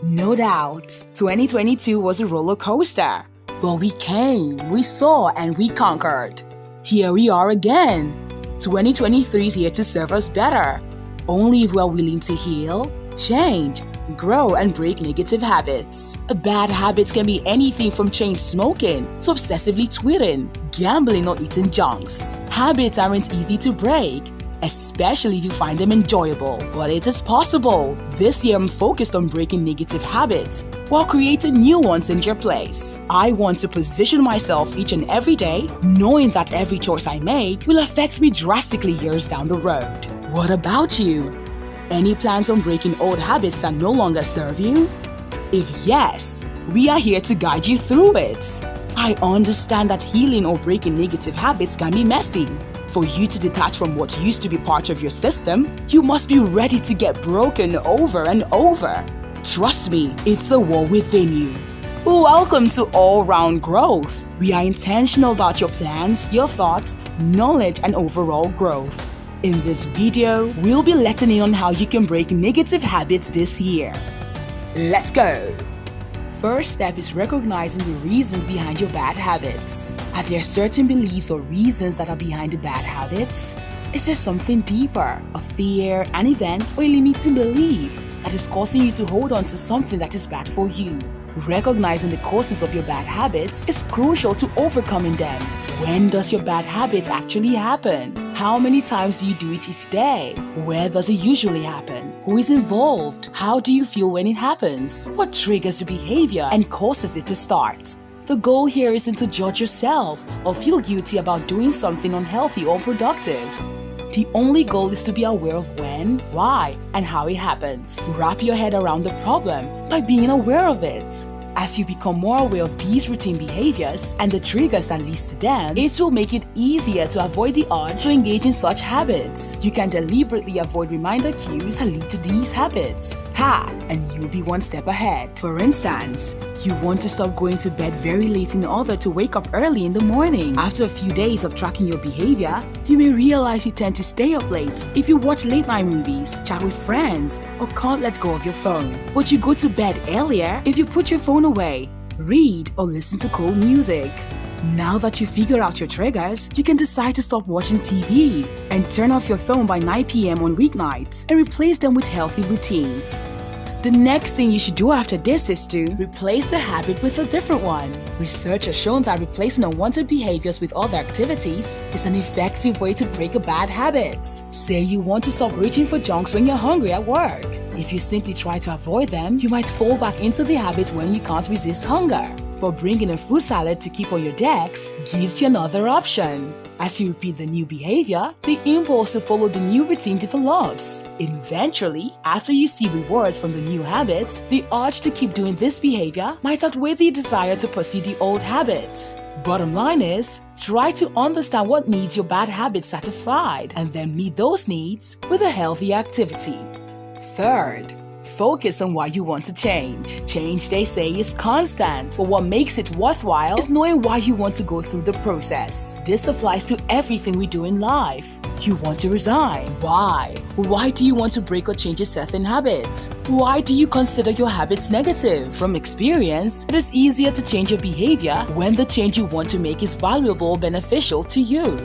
No doubt, 2022 was a roller coaster, but we came, we saw, and we conquered. Here we are again. 2023 is here to serve us better, only if we are willing to heal, change, grow, and break negative habits. A bad habit can be anything from chain smoking to obsessively tweeting, gambling, or eating junks. Habits aren't easy to break, especially if you find them enjoyable, but it is possible. This year I'm focused on breaking negative habits while creating new ones in their place. I want to position myself each and every day, knowing that every choice I make will affect me drastically years down the road. What about you? Any plans on breaking old habits that no longer serve you? If yes, we are here to guide you through it. I understand that healing or breaking negative habits can be messy. For you to detach from what used to be part of your system, you must be ready to get broken over and over. Trust me, it's a war within you. Welcome to all-round growth. We are intentional about your plans, your thoughts, knowledge, and overall growth. In this video, we'll be letting in on how you can break negative habits this year. Let's go! First step is recognizing the reasons behind your bad habits. Are there certain beliefs or reasons that are behind the bad habits? Is there something deeper, a fear, an event, or a limiting belief that is causing you to hold on to something that is bad for you? Recognizing the causes of your bad habits is crucial to overcoming them. When does your bad habit actually happen? How many times do you do it each day? Where does it usually happen? Who is involved? How do you feel when it happens? What triggers the behavior and causes it to start? The goal here isn't to judge yourself or feel guilty about doing something unhealthy or productive. The only goal is to be aware of when, why, and how it happens. Wrap your head around the problem by being aware of it. As you become more aware of these routine behaviors and the triggers that leads to them, it will make it easier to avoid the urge to engage in such habits. You can deliberately avoid reminder cues that lead to these habits. And you'll be one step ahead. For instance, you want to stop going to bed very late in order to wake up early in the morning. After a few days of tracking your behavior, you may realize you tend to stay up late if you watch late-night movies, chat with friends, or can't let go of your phone. But you go to bed earlier if you put your phone away, read, or listen to cool music. Now that you figure out your triggers, you can decide to stop watching TV and turn off your phone by 9 p.m. on weeknights and replace them with healthy routines. The next thing you should do after this is to replace the habit with a different one. Research has shown that replacing unwanted behaviors with other activities is an effective way to break a bad habit. Say you want to stop reaching for junks when you're hungry at work. If you simply try to avoid them, you might fall back into the habit when you can't resist hunger. But bringing a fruit salad to keep on your desk gives you another option. As you repeat the new behavior, the impulse to follow the new routine develops. Eventually, after you see rewards from the new habits, the urge to keep doing this behavior might outweigh the desire to pursue the old habits. Bottom line is, try to understand what needs your bad habit satisfied and then meet those needs with a healthy activity. Third, focus on why you want to change. Change, they say, is constant, but what makes it worthwhile is knowing why you want to go through the process. This applies to everything we do in life. You want to resign. Why? Why do you want to break or change a certain habit? Why do you consider your habits negative? From experience, it is easier to change your behavior when the change you want to make is valuable or beneficial to you.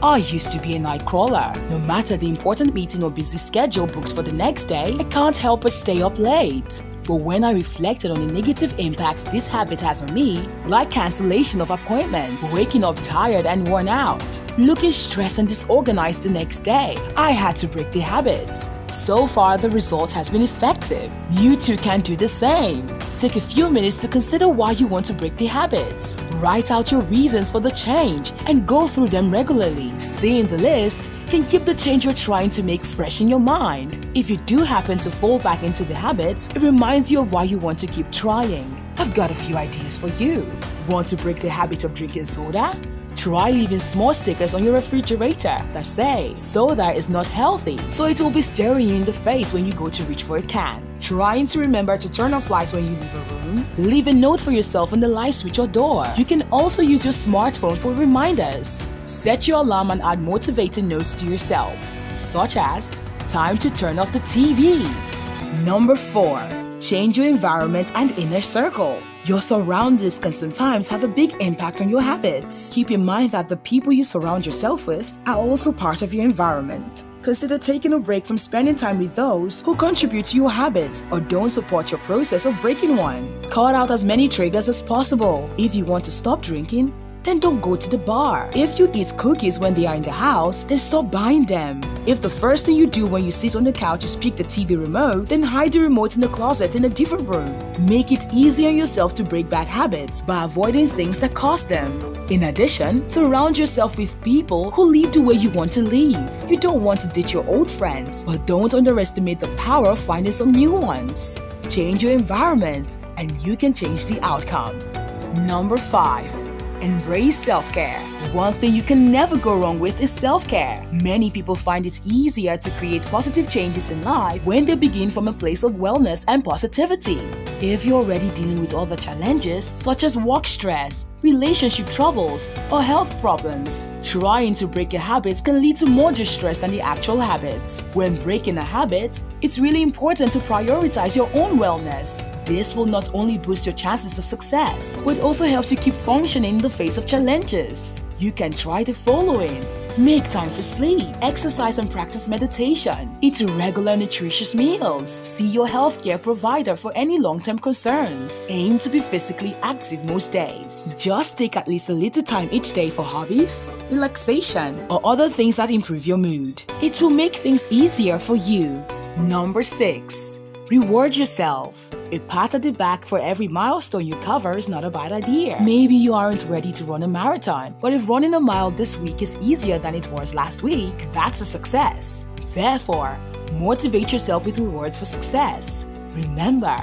I used to be a night crawler. No matter the important meeting or busy schedule booked for the next day, I can't help but stay up late. But when I reflected on the negative impacts this habit has on me, like cancellation of appointments, waking up tired and worn out, looking stressed and disorganized the next day, I had to break the habit. So far, the result has been effective. You too can do the same. Take a few minutes to consider why you want to break the habit. Write out your reasons for the change and go through them regularly. Seeing the list can keep the change you're trying to make fresh in your mind. If you do happen to fall back into the habit, it reminds you of why you want to keep trying. I've got a few ideas for you. Want to break the habit of drinking soda? Try leaving small stickers on your refrigerator that say, "Soda is not healthy," so it will be staring you in the face when you go to reach for a can. Trying to remember to turn off lights when you leave a room? Leave a note for yourself on the light switch or door. You can also use your smartphone for reminders. Set your alarm and add motivating notes to yourself, such as, "Time to turn off the TV." Number 4. Change your environment and inner circle. Your surroundings can sometimes have a big impact on your habits. Keep in mind that the people you surround yourself with are also part of your environment. Consider taking a break from spending time with those who contribute to your habits or don't support your process of breaking one. Cut out as many triggers as possible. If you want to stop drinking, then don't go to the bar. If you eat cookies when they are in the house, then stop buying them. If the first thing you do when you sit on the couch is pick the TV remote, then hide the remote in the closet in a different room. Make it easy on yourself to break bad habits by avoiding things that cause them. In addition, surround yourself with people who live the way you want to live. You don't want to ditch your old friends, but don't underestimate the power of finding some new ones. Change your environment, and you can change the outcome. Number 5. Embrace self-care. One thing you can never go wrong with is self-care. Many people find it easier to create positive changes in life when they begin from a place of wellness and positivity. If you're already dealing with other challenges such as work stress, relationship troubles, or health problems, trying to break a habit can lead to more distress than the actual habit. When breaking a habit, it's really important to prioritize your own wellness. This will not only boost your chances of success, but also helps you keep functioning in the face of challenges. You can try the following. Make time for sleep, exercise and practice meditation, eat regular nutritious meals, see your healthcare provider for any long-term concerns. Aim to be physically active most days. Just take at least a little time each day for hobbies, relaxation, or other things that improve your mood. It will make things easier for you. Number 6. Reward yourself. A pat at the back for every milestone you cover is not a bad idea. Maybe you aren't ready to run a marathon, but if running a mile this week is easier than it was last week, that's a success. Therefore, motivate yourself with rewards for success. Remember,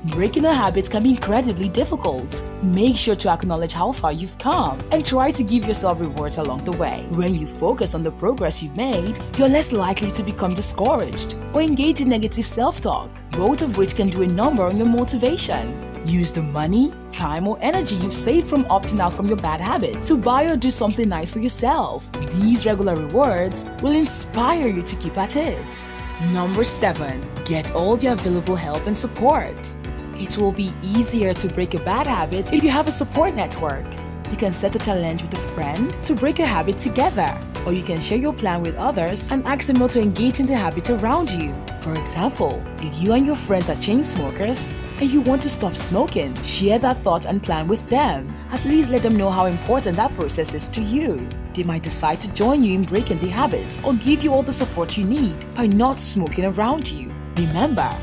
breaking a habit can be incredibly difficult. Make sure to acknowledge how far you've come and try to give yourself rewards along the way. When you focus on the progress you've made, you're less likely to become discouraged or engage in negative self-talk, both of which can do a number on your motivation. Use the money, time, or energy you've saved from opting out from your bad habit to buy or do something nice for yourself. These regular rewards will inspire you to keep at it. Number 7. Get all the available help and support. It will be easier to break a bad habit if you have a support network. You can set a challenge with a friend to break a habit together, or you can share your plan with others and ask them not to engage in the habit around you. For example, if you and your friends are chain smokers and you want to stop smoking, share that thought and plan with them. At least let them know how important that process is to you. They might decide to join you in breaking the habit or give you all the support you need by not smoking around you. Remember,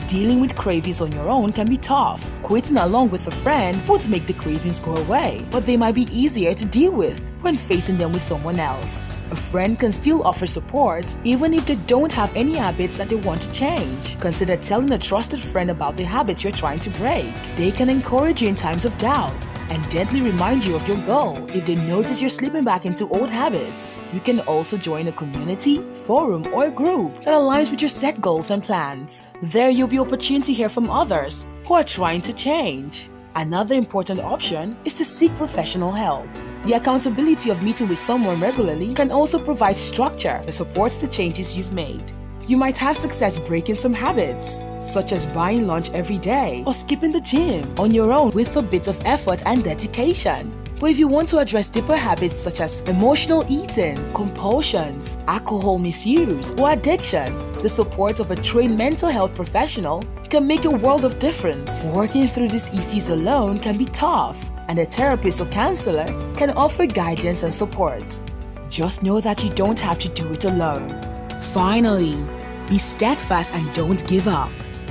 dealing with cravings on your own can be tough. Quitting along with a friend won't make the cravings go away, but they might be easier to deal with when facing them with someone else. A friend can still offer support even if they don't have any habits that they want to change. Consider telling a trusted friend about the habits you're trying to break. They can encourage you in times of doubt and gently remind you of your goal if they notice you're slipping back into old habits. You can also join a community, forum, or a group that aligns with your set goals and plans. There you'll be opportunity to hear from others who are trying to change. Another important option is to seek professional help. The accountability of meeting with someone regularly can also provide structure that supports the changes you've made. You might have success breaking some habits, such as buying lunch every day or skipping the gym on your own with a bit of effort and dedication. But if you want to address deeper habits such as emotional eating, compulsions, alcohol misuse, or addiction, the support of a trained mental health professional can make a world of difference. Working through these issues alone can be tough, and a therapist or counselor can offer guidance and support. Just know that you don't have to do it alone. Finally, be steadfast and don't give up.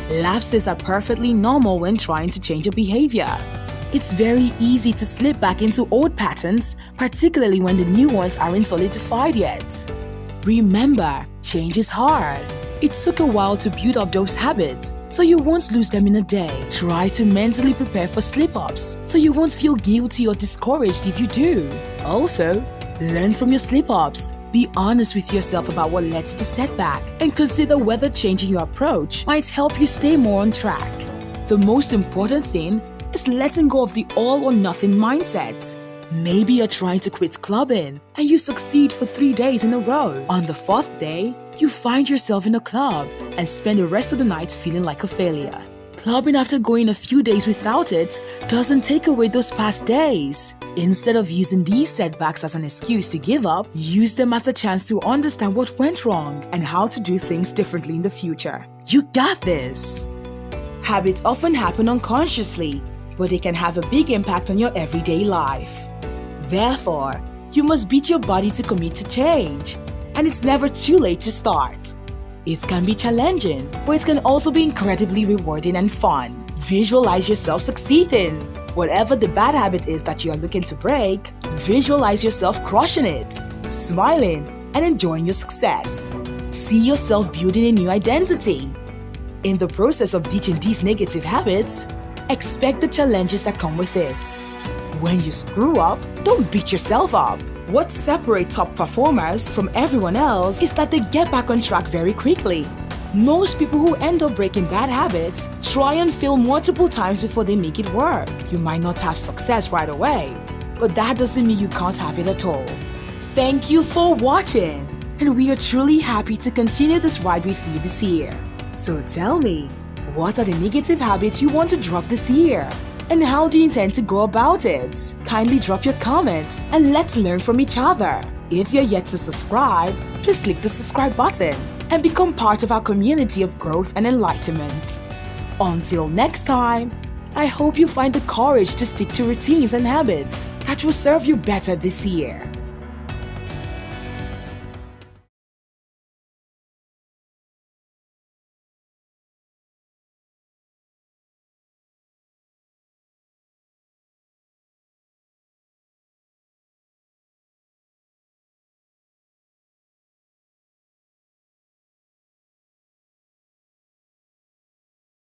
Lapses are perfectly normal when trying to change a behavior. It's very easy to slip back into old patterns, particularly when the new ones aren't solidified yet. Remember, change is hard. It took a while to build up those habits, so you won't lose them in a day. Try to mentally prepare for slip-ups, so you won't feel guilty or discouraged if you do. Also, learn from your slip-ups. Be honest with yourself about what led to the setback and consider whether changing your approach might help you stay more on track. The most important thing is letting go of the all or nothing mindset. Maybe you're trying to quit clubbing and you succeed for 3 days in a row. On the 4th day, you find yourself in a club and spend the rest of the night feeling like a failure. Clubbing after going a few days without it doesn't take away those past days. Instead of using these setbacks as an excuse to give up, use them as a chance to understand what went wrong and how to do things differently in the future. You got this! Habits often happen unconsciously, but they can have a big impact on your everyday life. Therefore, you must beat your body to commit to change, and it's never too late to start. It can be challenging, but it can also be incredibly rewarding and fun. Visualize yourself succeeding. Whatever the bad habit is that you are looking to break, visualize yourself crushing it, smiling, and enjoying your success. See yourself building a new identity. In the process of ditching these negative habits, expect the challenges that come with it. When you screw up, don't beat yourself up. What separates top performers from everyone else is that they get back on track very quickly. Most people who end up breaking bad habits try and fail multiple times before they make it work. You might not have success right away, but that doesn't mean you can't have it at all. Thank you for watching, and we are truly happy to continue this ride with you this year. So tell me, what are the negative habits you want to drop this year? And how do you intend to go about it? Kindly drop your comment and let's learn from each other. If you're yet to subscribe, please click the subscribe button and become part of our community of growth and enlightenment. Until next time, I hope you find the courage to stick to routines and habits that will serve you better this year.